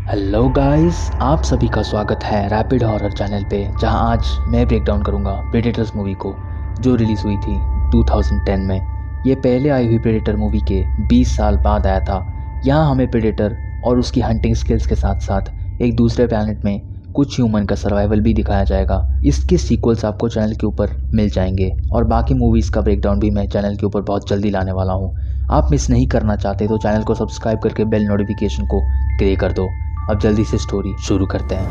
Hello guys, आप सभी का स्वागत है रैपिड हॉरर चैनल पे, जहां आज मैं ब्रेक डाउन करूंगा प्रेडेटर्स मूवी को, जो रिलीज़ हुई थी 2010 में। ये पहले आई हुई प्रेडेटर मूवी के 20 साल बाद आया था। यहाँ हमें प्रेडेटर और उसकी हंटिंग स्किल्स के साथ साथ एक दूसरे प्लैनेट में कुछ ह्यूमन का सर्वाइवल भी दिखाया जाएगा। इसके सीक्वल्स आपको चैनल के ऊपर मिल जाएंगे और बाकी मूवीज़ का ब्रेकडाउन भी मैं चैनल के ऊपर बहुत जल्दी लाने वाला हूँ। आप मिस नहीं करना चाहते तो चैनल को सब्सक्राइब करके बेल नोटिफिकेशन को क्लिक कर दो। अब जल्दी से स्टोरी शुरू करते हैं।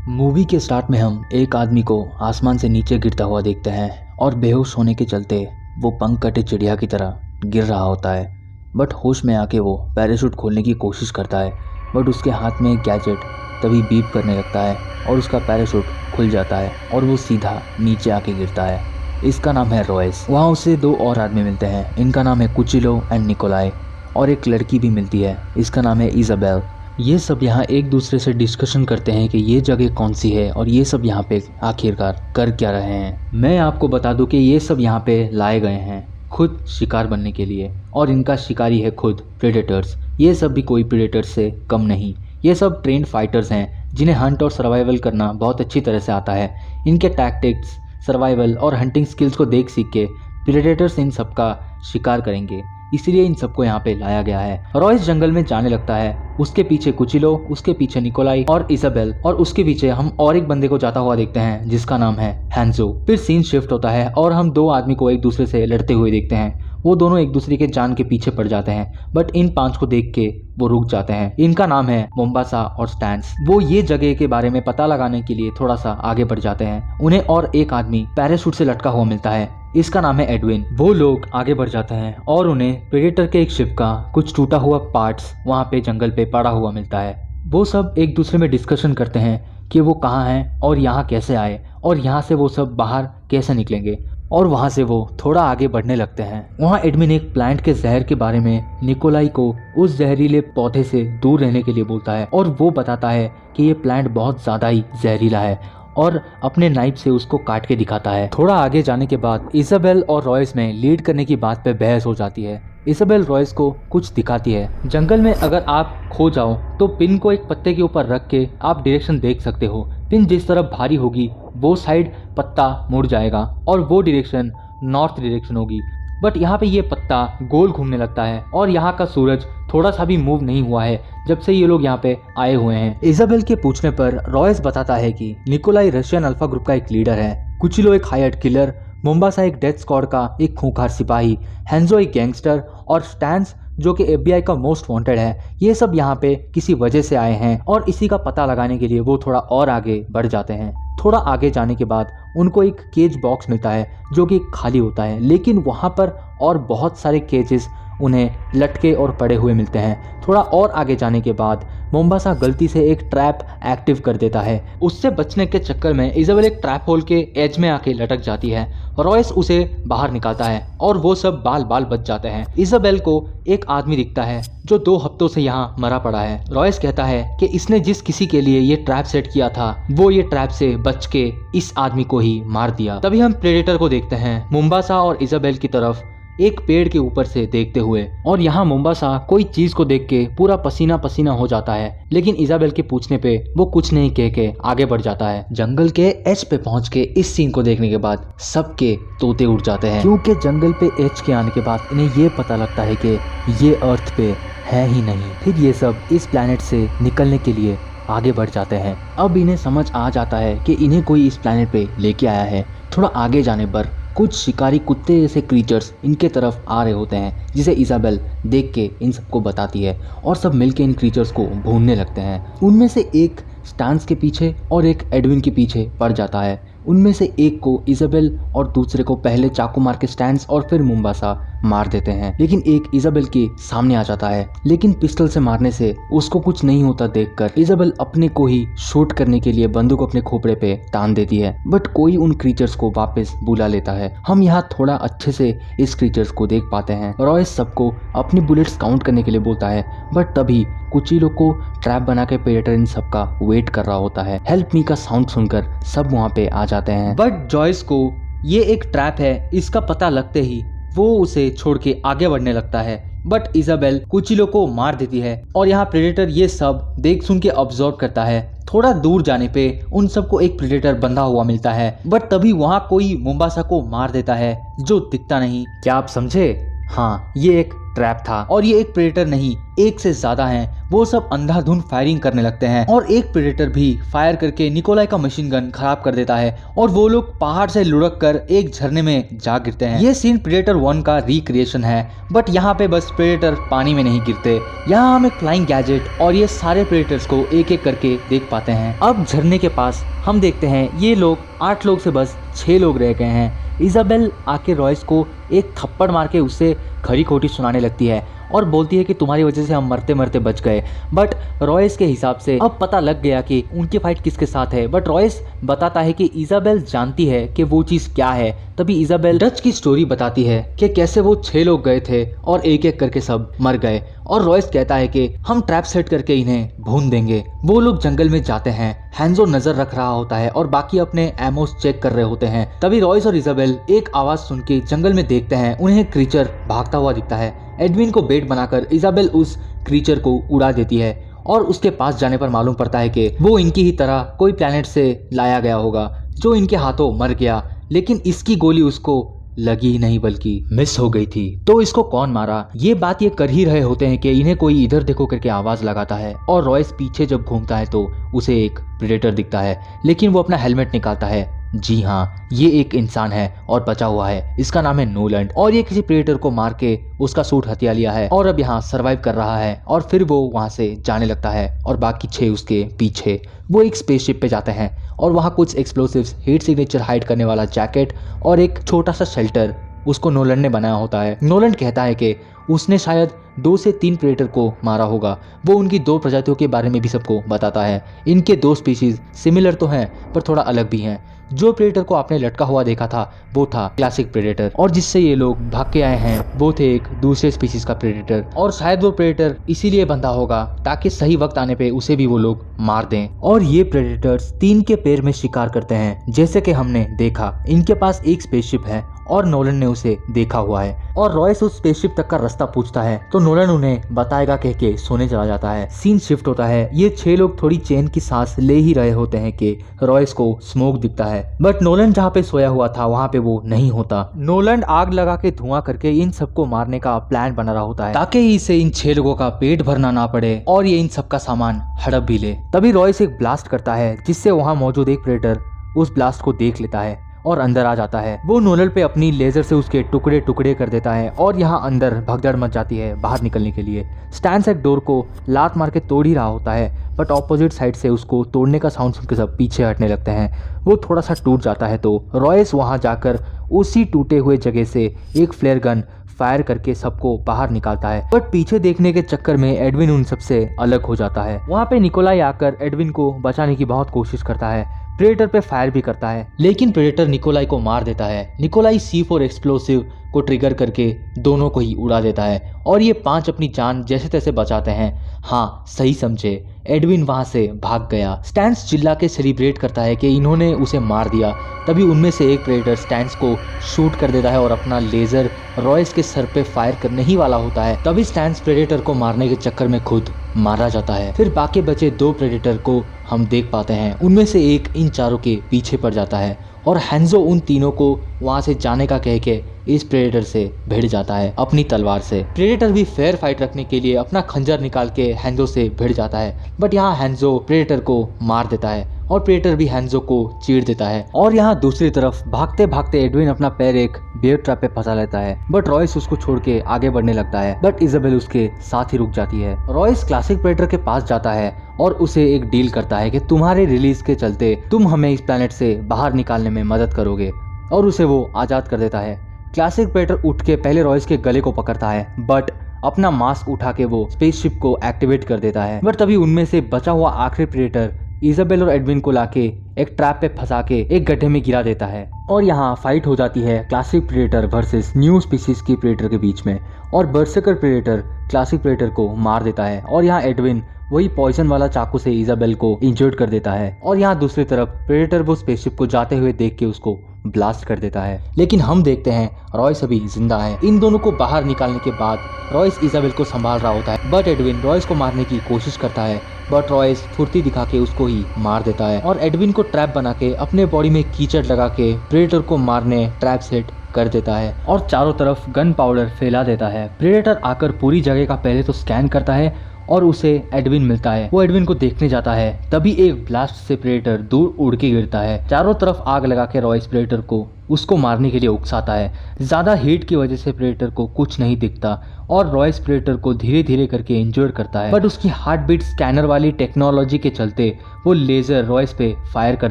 मूवी के स्टार्ट में हम एक आदमी को आसमान से नीचे गिरता हुआ देखते हैं और बेहोश होने के चलते वो पंख कटे चिड़िया की तरह गिर रहा होता है। बट होश में आके वो पैराशूट खोलने की कोशिश करता है, बट उसके हाथ में एक गैजेट तभी बीप करने लगता है और उसका पैराशूट खुल जाता है और वो सीधा नीचे आके गिरता है। इसका नाम है रॉयस। वहाँ उसे दो और आदमी मिलते हैं, इनका नाम है कुचिलो एंड निकोलाई, और एक लड़की भी मिलती है, इसका नाम है इजाबेल। ये सब यहाँ एक दूसरे से डिस्कशन करते हैं कि ये जगह कौन सी है और ये सब यहाँ पे आखिरकार कर क्या रहे हैं। मैं आपको बता दूं कि ये सब यहाँ पे लाए गए हैं खुद शिकार बनने के लिए, और इनका शिकारी है खुद प्रेडेटर्स। ये सब भी कोई प्रेडेटर्स से कम नहीं, ये सब ट्रेंड फाइटर्स हैं जिन्हें हंट और सर्वाइवल करना बहुत अच्छी तरह से आता है। इनके टैक्टिक्स, सर्वाइवल और हंटिंग स्किल्स को देख सीख के प्रेडेटर्स इन सब का शिकार करेंगे, इसलिए इन सबको यहाँ पे लाया गया है। रॉयस जंगल में जाने लगता है, उसके पीछे कुचिलो, उसके पीछे निकोलाई और इजाबेल, और उसके पीछे हम और एक बंदे को जाता हुआ देखते हैं जिसका नाम है हैंजो। फिर सीन शिफ्ट होता है और हम दो आदमी को एक दूसरे से लड़ते हुए देखते हैं। वो दोनों एक दूसरे के जान के पीछे पड़ जाते हैं, बट इन पांच को देख के वो रुक जाते हैं। इनका नाम है मोम्बासा और स्टैंस। वो ये जगह के बारे में पता लगाने के लिए थोड़ा सा आगे बढ़ जाते हैं। उन्हें और एक आदमी पैराशूट से लटका हुआ मिलता है, इसका नाम है एडविन। वो लोग आगे बढ़ जाते हैं और उन्हें प्रेडेटर के एक शिप का कुछ टूटा हुआ पार्ट्स वहाँ पे जंगल पे पड़ा हुआ मिलता है। वो सब एक दूसरे में डिस्कशन करते हैं कि वो कहाँ हैं और यहाँ कैसे आए और यहाँ से वो सब बाहर कैसे निकलेंगे, और वहाँ से वो थोड़ा आगे बढ़ने लगते हैं। वहाँ एडमिन एक प्लांट के जहर के बारे में निकोलाई को उस जहरीले पौधे से दूर रहने के लिए बोलता है, और वो बताता है कि ये प्लांट बहुत ज़्यादा ही जहरीला है, और अपने नाइफ से उसको काट के दिखाता है। थोड़ा आगे जाने के बाद इजाबेल और रॉयस में लीड करने की बात पे बहस हो जाती है। इजाबेल रॉयस को कुछ दिखाती है, जंगल में अगर आप खो जाओ तो पिन को एक पत्ते के ऊपर रख के आप डायरेक्शन देख सकते हो। पिन जिस तरफ भारी होगी वो साइड पत्ता मुड़ जाएगा और वो डायरेक्शन नॉर्थ डायरेक्शन होगी। बट यहाँ पे ये पत्ता गोल घूमने लगता है और यहाँ का सूरज थोड़ा सा भी मूव नहीं हुआ है जब से ये लोग यहाँ पे आए हुए हैं। इजाबेल के पूछने पर रॉयस बताता है कि निकोलाई रशियन अल्फा ग्रुप का एक लीडर है, कुचिलो एक हायर्ड किलर, मोम्बासा एक डेथ स्क्वाड का एक खूंखार सिपाही, हैंजो एक गैंगस्टर और स्टैंस जो कि FBI का मोस्ट वांटेड है। ये सब यहाँ पे किसी वजह से आए हैं और इसी का पता लगाने के लिए वो थोड़ा और आगे बढ़ जाते हैं। थोड़ा आगे जाने के बाद उनको एक केज बॉक्स मिलता है जो कि खाली होता है, लेकिन वहाँ पर और बहुत सारे केजेस उन्हें लटके और पड़े हुए मिलते हैं। थोड़ा और आगे जाने के बाद मोम्बासा गलती से एक ट्रैप एक्टिव कर देता है। उससे बचने के चक्कर में इजाबेल एक ट्रैप होल के एज में आके लटक जाती है। रॉयस उसे बाहर निकालता है और वो सब बाल बाल बच जाते हैं। इजाबेल को एक आदमी दिखता है जो 2 हफ्तों से यहाँ मरा पड़ा है। रॉयस कहता है कि इसने जिस किसी के लिए ये ट्रैप सेट किया था वो ये ट्रैप से बच के इस आदमी को ही मार दिया। तभी हम प्रेडेटर को देखते हैं मोम्बासा और इजाबेल की तरफ एक पेड़ के ऊपर से देखते हुए, और यहाँ मोम्बासा कोई चीज को देख के पूरा पसीना पसीना हो जाता है, लेकिन इजाबेल के पूछने पे वो कुछ नहीं कह के आगे बढ़ जाता है। जंगल के एज पे पहुंच के इस सीन को देखने के बाद सबके तोते उड़ जाते हैं, क्योंकि जंगल पे एज के आने के बाद इन्हें ये पता लगता है कि ये अर्थ पे है ही नहीं। फिर ये सब इस प्लैनेट से निकलने के लिए आगे बढ़ जाते हैं। अब इन्हें समझ आ जाता है कि इन्हें कोई इस प्लैनेट पे लेके आया है। थोड़ा आगे जाने पर कुछ शिकारी कुत्ते जैसे क्रीचर्स इनके तरफ आ रहे होते हैं, जिसे इजाबेल देख के इन सबको बताती है और सब मिलके इन क्रीचर्स को भूनने लगते हैं। उनमें से एक स्टैंस के पीछे और एक एडविन के पीछे पड़ जाता है। उनमें से एक को इजाबेल और दूसरे को पहले चाकू मार के स्टैंस और फिर मोम्बासा मार देते हैं, लेकिन एक इजाबेल के सामने आ जाता है, लेकिन पिस्टल से मारने से उसको कुछ नहीं होता देखकर इजाबेल अपने को ही शूट करने के लिए बंदूक अपने खोपड़े पे तान देती है। बट कोई उन क्रीचर्स को वापस बुला लेता है। हम यहाँ थोड़ा अच्छे से इस क्रीचर्स को देख पाते हैं। रॉयस सबको अपनी बुलेट्स काउंट करने के लिए बोलता है, बट तभी कुचिलो को ट्रैप बना के प्रेडेटर इन सबका वेट कर रहा होता है। हेल्प मी का साउंड सुनकर सब वहाँ पे आ जाते हैं, बट जॉयस को ये एक ट्रैप है इसका पता लगते ही वो उसे छोड़ के आगे बढ़ने लगता है, बट इजाबेल कुचिलो को मार देती है। और यहाँ प्रेडेटर ये सब देख सुन के ऑब्जर्व करता है। थोड़ा दूर जाने पे उन सबको एक प्रेडेटर बंधा हुआ मिलता है, बट तभी वहाँ कोई मुंबासा को मार देता है जो दिखता नहीं। क्या आप समझे? हाँ, ये एक ट्रैप था और ये एक प्रेडेटर नहीं, एक से ज्यादा हैं। वो सब अंधाधुंध फायरिंग करने लगते हैं और एक प्रेडेटर भी फायर करके निकोलाई का मशीन गन खराब कर देता है और वो लोग पहाड़ से लुढ़क कर एक झरने में जा गिरते हैं। ये सीन प्रेडेटर 1 का रिक्रिएशन है, बट यहाँ पे बस प्रेडेटर पानी में नहीं गिरते। यहाँ हम एक फ्लाइंग गैजेट और ये सारे प्रेडेटर्स को एक एक करके देख पाते हैं। अब झरने के पास हम देखते हैं ये लोग 8 लोग से बस 6 लोग रह गए हैं। इजाबेल आके रॉयस को एक थप्पड़ मार के उससे खरी खोटी सुनाने लगती है और बोलती है कि तुम्हारी वजह से हम मरते मरते बच गए। बट रॉयस के हिसाब से अब पता लग गया कि उनकी फाइट किसके साथ है। बट रॉयस बताता है कि इजाबेल जानती है कि वो चीज़ क्या है। तभी इजाबेल डच की स्टोरी बताती है कि कैसे वो 6 लोग गए थे और एक एक करके सब मर गए। और रॉयस कहता है कि हम ट्रैप सेट करके इन्हें भून देंगे। वो लोग जंगल में जाते हैं। हैंजो नजर रख रहा होता है और बाकी अपने एमोस चेक कर रहे होते हैं। तभी रॉयस और इजाबेल एक आवाज सुन के जंगल में देखते हैं। उन्हें क्रीचर भागता हुआ दिखता है। एडविन को बेट बनाकर इजाबेल उस क्रीचर को उड़ा देती है और उसके पास जाने पर मालूम पड़ता है कि वो इनकी ही तरह कोई प्लेनेट से लाया गया होगा जो इनके हाथों मर गया, लेकिन इसकी गोली उसको लगी ही नहीं बल्कि मिस हो गई थी। तो इसको कौन मारा, ये बात ये कर ही रहे होते हैं कि इन्हें कोई इधर देखो करके आवाज लगाता है और रॉयस पीछे जब घूमता है तो उसे एक प्रेडेटर दिखता है, लेकिन वो अपना हेलमेट निकालता है। जी हाँ, ये एक इंसान है और बचा हुआ है। इसका नाम है नोलैंड और ये किसी प्रेडेटर को मार के उसका सूट हथिया लिया है और अब यहाँ सरवाइव कर रहा है। और फिर वो वहाँ से जाने लगता है और बाकी 6 उसके पीछे। वो एक स्पेसशिप पे जाते हैं और वहाँ कुछ एक्सप्लोसिव्स, हीट सिग्नेचर हाइड करने वाला जैकेट और एक छोटा सा शेल्टर उसको नोलैंड ने बनाया होता है। नोलैंड कहता है कि उसने शायद 2 से 3 प्रेडेटर को मारा होगा। वो उनकी 2 प्रजातियों के बारे में भी सबको बताता है। इनके 2 स्पीशीज सिमिलर तो हैं पर थोड़ा अलग भी हैं। जो प्रेडेटर को आपने लटका हुआ देखा था वो था क्लासिक प्रेडेटर और जिससे ये लोग भाग के आए हैं वो थे एक दूसरे स्पीशीज का प्रेडेटर। और शायद वो प्रेडेटर इसीलिए बंधा होगा ताकि सही वक्त आने पे उसे भी वो लोग मार दें। और ये प्रेडेटर्स 3 के पैर में शिकार करते हैं। जैसे कि हमने देखा इनके पास एक स्पेसशिप है और नोलन ने उसे देखा हुआ है और रॉयस उस स्पेसशिप तक का रास्ता पूछता है तो नोलन उन्हें बताएगा कह के सोने चला जाता है। सीन शिफ्ट होता है। ये 6 लोग थोड़ी चैन की सांस ले ही रहे होते हैं कि रॉयस को स्मोक दिखता है, बट नोलन जहाँ पे सोया हुआ था वहाँ पे वो नहीं होता। नोलन आग लगा के धुआं करके इन सबको मारने का प्लान बना रहा होता है ताकि इसे इन 6 लोगों का पेट भरना ना पड़े और ये इन सबका सामान हड़प भी ले। तभी रॉयस एक ब्लास्ट करता है जिससे वहाँ मौजूद एक प्रेडेटर उस ब्लास्ट को देख लेता है और अंदर आ जाता है। वो नोलन पे अपनी लेजर से उसके टुकड़े टुकड़े कर देता है और यहाँ अंदर भगदड़ मच जाती है बाहर निकलने के लिए। स्टैंस एक डोर को लात मार के तोड़ ही रहा होता है, बट ऑपोजिट साइड से उसको तोड़ने का साउंड सुन के सब पीछे हटने लगते हैं। वो थोड़ा सा टूट जाता है तो रॉयस वहाँ जाकर उसी टूटे हुए जगह से एक फ्लेयर गन फायर करके सबको बाहर निकालता है, बट पीछे देखने के चक्कर में एडविन उन सबसे अलग हो जाता है। वहाँ पे निकोलाई आकर एडविन को बचाने की बहुत कोशिश करता है, प्रेडेटर पे फायर भी करता है, लेकिन प्रेडेटर निकोलाई को मार देता है। निकोलाई C4 एक्सप्लोसिव को ट्रिगर करके दोनों को ही उड़ा देता है और ये 5 अपनी जान जैसे तैसे बचाते हैं। हाँ, सही समझे, एडविन वहां से भाग गया। स्टैंस चिल्ला के सेलिब्रेट करता है कि इन्होंने उसे मार दिया। तभी उनमें से एक प्रेडेटर स्टैंस को शूट कर देता है और अपना लेजर रॉयस के सर पे फायर करने ही वाला होता है। तभी स्टैंस प्रेडेटर को मारने के चक्कर में खुद मारा जाता है। फिर बाकी बचे 2 प्रेडेटर को हम देख पाते हैं। उनमें से एक इन चारों के पीछे पड़ जाता है और हैंजो उन तीनों को वहां से जाने का कह के इस प्रेडेटर से भिड़ जाता है अपनी तलवार से। प्रेडेटर भी फेयर फाइट रखने के लिए अपना खंजर निकाल के हैंजो से भिड़ जाता है, बट यहाँ हैंजो प्रेडेटर को मार देता है और प्रेडेटर भी हैंजो को चीर देता है। और यहाँ दूसरी तरफ भागते भागते एडविन अपना पैर एक बियर ट्रैप पे फंसा लेता है, बट रॉयस उसको छोड़ के आगे बढ़ने लगता है, बट इजाबेल उसके साथ ही रुक जाती है। रॉयस क्लासिक प्रेडेटर के पास जाता है और उसे एक डील करता है कि तुम्हारे रिलीज के चलते तुम हमें इस प्लेनेट से बाहर निकालने में मदद करोगे, और उसे वो आजाद कर देता है। क्लासिक प्रेडेटर उठ के पहले रॉयस के गले को पकड़ता है, बट अपना मास्क उठा के वो स्पेसशिप को एक्टिवेट कर देता है। बट तभी उनमें से बचा हुआ आखिरी प्रेडेटर इजाबेल और एडविन को लाके एक ट्रैप पे फंसा के एक गड्ढे में गिरा देता है और यहाँ फाइट हो जाती है classic predator versus new species की प्रेडेटर के बीच में, और बर्सर्कर प्रेडेटर क्लासिक प्रेडेटर को मार देता है और यहाँ एडविन वही पॉइजन वाला चाकू से इजाबेल को इंजर्ड कर देता है। और यहाँ दूसरी तरफ प्रेडेटर वो स्पेसशिप को जाते हुए देख के उसको ब्लास्ट कर देता है। लेकिन हम देखते हैं रॉयस अभी जिंदा है। इन दोनों को बाहर निकालने के बाद रॉयस इजाबेल को संभाल रहा होता है, बट एडविन रॉयस को मारने की कोशिश करता है, बट रॉयस फुर्ती दिखा के उसको ही मार देता है और एडविन को ट्रैप बना के अपने बॉडी में कीचड़ लगा के प्रेडेटर को मारने ट्रैप सेट कर देता है और चारों तरफ गन पाउडर फैला देता है। प्रेडेटर आकर पूरी जगह का पहले तो स्कैन करता है और उसे एडविन मिलता है। वो एडविन को देखने जाता है, तभी एक ब्लास्ट से प्रेडेटर दूर उड़ के गिरता है। चारों तरफ आग लगा के रॉयस प्रेडेटर को उसको मारने के लिए उकसाता है। ज्यादा हीट की वजह से प्रेडेटर को कुछ नहीं दिखता और रॉयस प्रेडेटर को धीरे धीरे करके इंजोर करता है, बट उसकी हार्ट बीट स्कैनर वाली टेक्नोलॉजी के चलते वो लेजर रॉयस पे फायर कर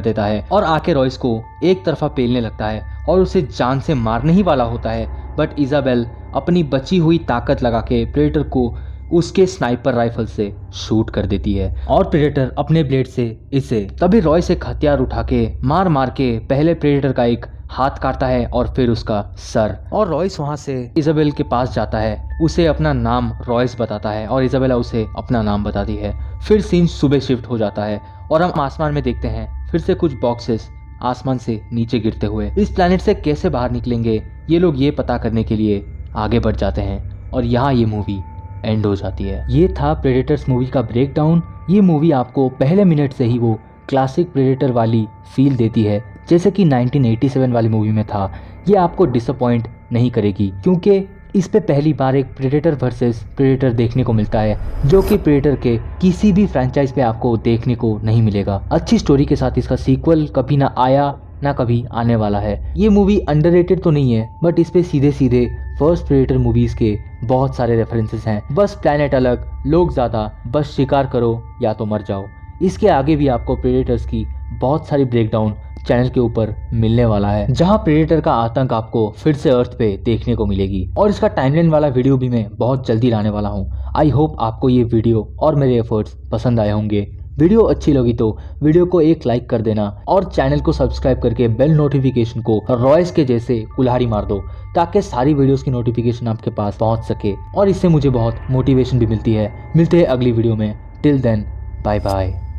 देता है और आके रॉयस को एक तरफा पेलने लगता है और उसे जान से मारने ही वाला होता है, बट इजाबेल अपनी बची हुई ताकत लगा के प्रेडेटर को उसके स्नाइपर राइफल से शूट कर देती है और प्रेडेटर अपने ब्लेड से इसे तभी रॉयस एक हथियार उठा के मार मार के पहले प्रेडेटर का एक हाथ काटता है और फिर उसका सर। और रॉयस वहां से इजाबेल के पास जाता है, उसे अपना नाम रॉयस बताता है और इजाबेला उसे अपना नाम बताती है। फिर सीन सुबह शिफ्ट हो जाता है और हम आसमान में देखते हैं फिर से कुछ बॉक्सेस आसमान से नीचे गिरते हुए। इस प्लेनेट से कैसे बाहर निकलेंगे ये लोग ये पता करने के लिए आगे बढ़ जाते हैं और यहाँ ये मूवी एंड हो जाती है। ये था प्रेडेटर्स मूवी का ब्रेकडाउन। ये मूवी आपको पहले मिनट से ही वो क्लासिक प्रेडेटर वाली फील देती है जैसे कि 1987 वाली मूवी में था। ये आपको डिसअपॉइंट नहीं करेगी क्योंकि इस पे पहली बार एक प्रेडेटर वर्सेस प्रेडेटर देखने को मिलता है जो कि प्रेडेटर के किसी भी फ्रेंचाइज पे आपको देखने को नहीं मिलेगा। अच्छी स्टोरी के साथ इसका सीक्वल कभी ना आया ना कभी आने वाला है। ये मूवी अंडररेटेड तो नहीं है, बट इस पे सीधे सीधे फर्स्ट प्रेडेटर मूवीज के बहुत सारे रेफरेंसेस हैं। बस प्लेनेट अलग, लोग ज्यादा, बस शिकार करो या तो मर जाओ। इसके आगे भी आपको प्रेडेटर्स की बहुत सारी ब्रेकडाउन चैनल के ऊपर मिलने वाला है जहां प्रेडेटर का आतंक आपको फिर से अर्थ पे देखने को मिलेगी और इसका टाइमलाइन वाला वीडियो भी मैं बहुत जल्दी लाने वाला हूं। आई होप आपको ये वीडियो और मेरे एफर्ट्स पसंद आए होंगे। वीडियो अच्छी लगी तो वीडियो को एक लाइक कर देना और चैनल को सब्सक्राइब करके बेल नोटिफिकेशन को रॉयस के जैसे कुल्हाड़ी मार दो ताकि सारी वीडियोस की नोटिफिकेशन आपके पास पहुंच सके और इससे मुझे बहुत मोटिवेशन भी मिलती है। मिलते हैं अगली वीडियो में। Till then bye bye.